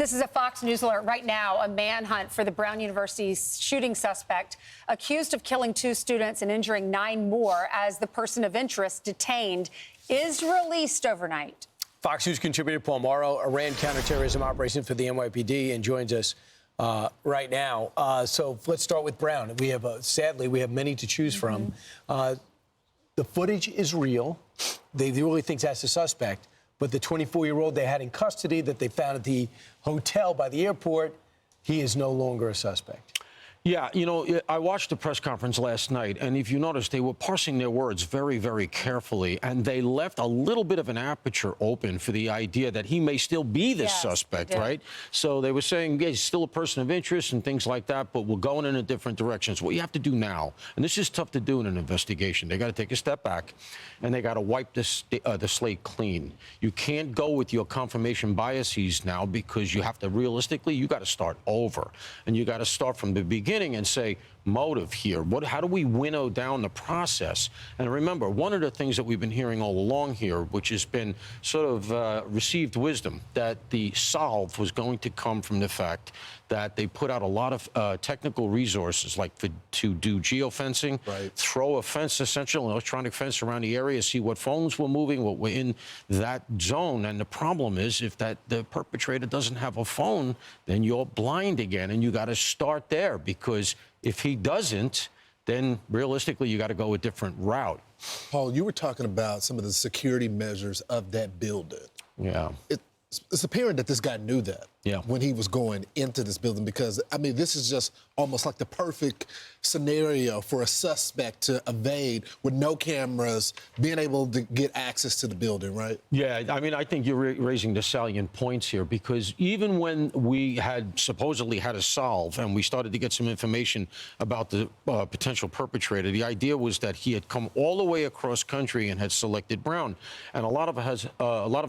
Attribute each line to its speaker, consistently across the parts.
Speaker 1: This is a Fox News alert right now. A manhunt for the Brown University shooting suspect accused of killing 2 students and injuring 9 more as the person of interest detained is released overnight.
Speaker 2: Fox News contributor Paul Mauro, Iran counterterrorism operation for the NYPD, and joins us right now. So let's start with Brown. We have, sadly, we have many to choose from. The footage is real. They really think that's the suspect. But the 24-year-old they had in custody that they found at the hotel by the airport, he is no longer a suspect.
Speaker 3: Yeah, you know, I watched the press conference last night, and if you notice, they were parsing their words very, very carefully, and they left a little bit of an aperture open for the idea that he may still be the suspect, right? So they were saying, yeah, he's still a person of interest and things like that, but we're going in a different direction. So what you have to do now, and this is tough to do in an investigation, they got to take a step back, and they got to wipe the slate clean. You can't go with your confirmation biases now because you have to, realistically, you got to start over, and you got to start from the beginning and say, motive here. How do we winnow down the process? And remember, one of the things that we've been hearing all along here, which has been sort of received wisdom, that the solve was going to come from the fact that they put out a lot of technical resources, like to do geofencing, throw a fence, essentially, an electronic fence around the area, see what phones were moving, what were in that zone. And the problem is, if the perpetrator doesn't have a phone, then you're blind again, and you got to start there, because if he doesn't, then realistically, you got to go a different route.
Speaker 4: Paul, you were talking about some of the security measures of that building.
Speaker 3: Yeah.
Speaker 4: It's apparent that this guy knew that when he was going into this building, because, I mean, this is just almost like the perfect scenario for a suspect to evade with no cameras, being able to get access to the building, right? Yeah,
Speaker 3: I mean, I think you're raising the salient points here, because even when we had supposedly had a solve and we started to get some information about the potential perpetrator, the idea was that he had come all the way across country and had selected Brown. And a lot of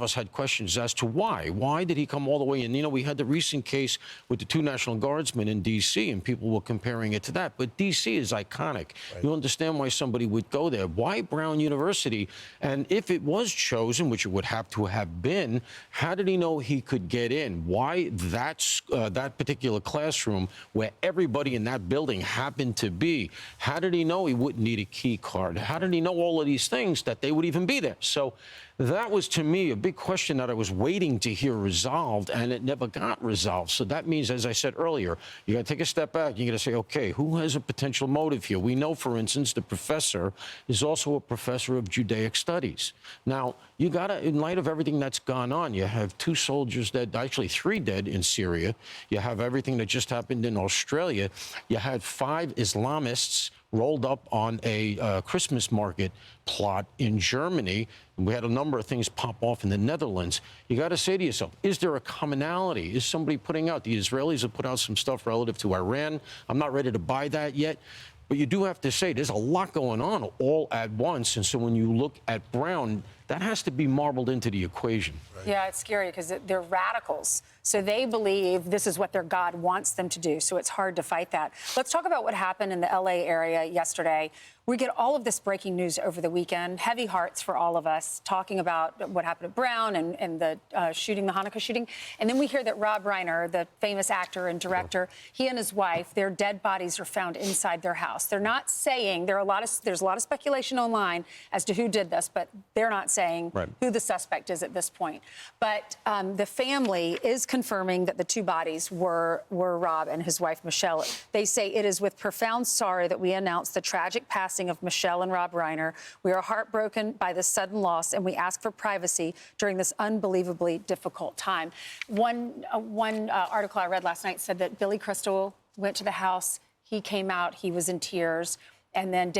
Speaker 3: us had questions as to why. Why did he come all the way in? You know, we had the recent case with the 2 National Guardsmen in D.C., and people were comparing it to that. But D.C. is iconic. You understand why somebody would go there. Why Brown University? And if it was chosen, which it would have to have been, how did he know he could get in? Why that particular classroom where everybody in that building happened to be? How did he know he wouldn't need a key card? How did he know all of these things, that they would even be there? So that was, to me, a big question that I was waiting to hear resolved, and it never got resolved. So that means, as I said earlier, you got to take a step back. You got to say, okay, who has a potential motive here? We know, for instance, the professor is also a professor of Judaic studies. Now, you got to, in light of everything that's gone on, you have 2 soldiers dead, actually 3 dead in Syria. You have everything that just happened in Australia. You had 5 Islamists rolled up on a Christmas market plot in Germany. And we had a number of things pop off in the Netherlands. You got to say to yourself, is there a commonality? Is somebody putting out? The Israelis have put out some stuff relative to Iran. I'm not ready to buy that yet. But you do have to say there's a lot going on all at once. And so when you look at Brown, that has to be marbled into the equation.
Speaker 1: Yeah, it's scary because they're radicals. So they believe this is what their God wants them to do. So it's hard to fight that. Let's talk about what happened in the L.A. area yesterday. We get all of this breaking news over the weekend. Heavy hearts for all of us, talking about what happened at Brown and the shooting, the Hanukkah shooting. And then we hear that Rob Reiner, the famous actor and director, he and his wife, their dead bodies are found inside their house. They're not saying, there's a lot of speculation online as to who did this, but they're not saying who the suspect is at this point. But the family is confirming that the 2 bodies were Rob and his wife, Michelle. They say it is with profound sorrow that we announce the tragic passing of Michelle and Rob Reiner. We are heartbroken by this sudden loss, and we ask for privacy during this unbelievably difficult time. One article I read last night said that Billy Crystal went to the house. He came out. He was in tears. And then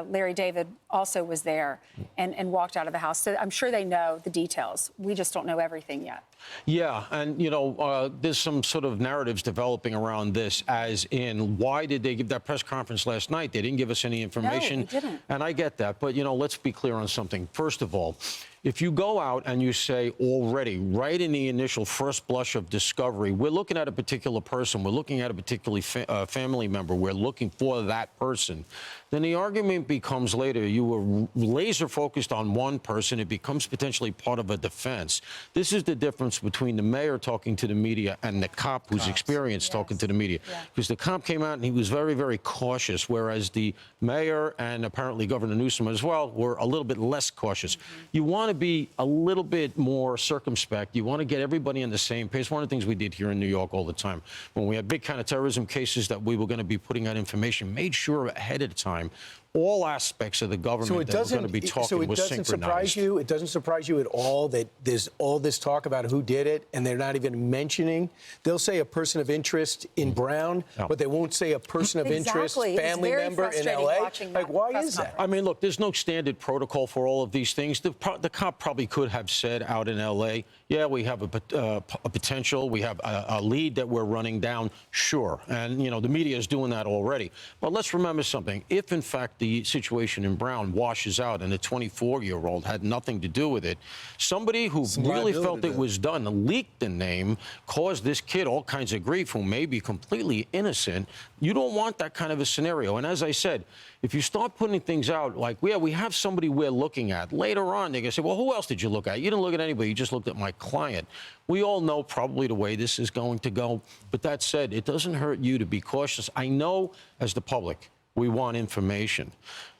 Speaker 1: Larry David also was there and walked out of the house. So I'm sure they know the details. We just don't know everything yet.
Speaker 3: Yeah, and, you know, there's some sort of narratives developing around this, as in, why did they give that press conference last night? They didn't give us any information.
Speaker 1: No, they didn't.
Speaker 3: And I get that. But, you know, let's be clear on something. First of all, if you go out and you say already, right in the initial first blush of discovery, we're looking at a particular person, we're looking at a particular family member, we're looking for that person, then the argument becomes later, you were laser focused on one person, it becomes potentially part of a defense. This is the difference difference between the mayor talking to the media and the cop who's experienced talking to the media. Because the cop came out and he was very, very cautious, whereas the mayor and apparently Governor Newsom as well were a little bit less cautious. You want to be a little bit more circumspect. You want to get everybody on the same page. One of the things we did here in New York all the time, when we had big counterterrorism cases that we were going to be putting out information, made sure ahead of time all aspects of the government that we're going to be talking was synchronized.
Speaker 2: It doesn't surprise you at all that there's all this talk about who did it, and they're not even mentioning. They'll say a person of interest in Brown, but they won't say a person of interest, family member in L.A. Like, why is that?
Speaker 3: I mean, look, there's no standard protocol for all of these things. The cop probably could have said out in L.A., yeah, we have a potential, we have a lead that we're running down, sure. And, you know, the media is doing that already. But let's remember something. If, in fact, the situation in Brown washes out and the 24-year-old had nothing to do with it, somebody who really felt it was done, leaked the name, caused this kid all kinds of grief who may be completely innocent, you don't want that kind of a scenario. And as I said, if you start putting things out like, yeah, we have somebody we're looking at, later on they're going to say, well, who else did you look at? You didn't look at anybody. You just looked at my client. We all know probably the way this is going to go. But that said, it doesn't hurt you to be cautious. I know as the public, we want information.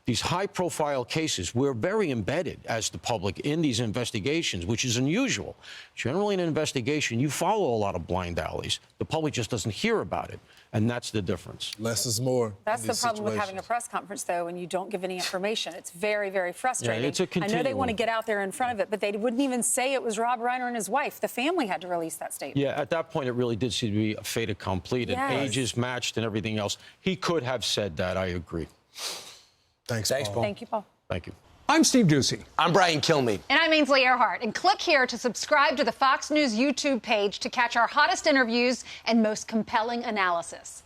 Speaker 3: These high-profile cases, we're very embedded as the public in these investigations, which is unusual. Generally, in an investigation, you follow a lot of blind alleys. The public just doesn't hear about it, and that's the difference.
Speaker 4: Less is more.
Speaker 1: That's the problem with having a press conference, though, when you don't give any information. It's very, very frustrating.
Speaker 3: Yeah, it's a continuum.
Speaker 1: I know they want to get out there in front of it, but they wouldn't even say it was Rob Reiner and his wife. The family had to release that statement.
Speaker 3: Yeah, at that point, it really did seem to be a fait accompli.
Speaker 1: Yes.
Speaker 3: Ages matched and everything else. He could have said that. I agree.
Speaker 4: Thanks, Paul.
Speaker 1: Thank you, Paul.
Speaker 3: Thank you.
Speaker 5: I'm Steve Ducey.
Speaker 2: I'm Brian Kilmeade.
Speaker 6: And I'm Ainsley Earhart. And click here to subscribe to the Fox News YouTube page to catch our hottest interviews and most compelling analysis.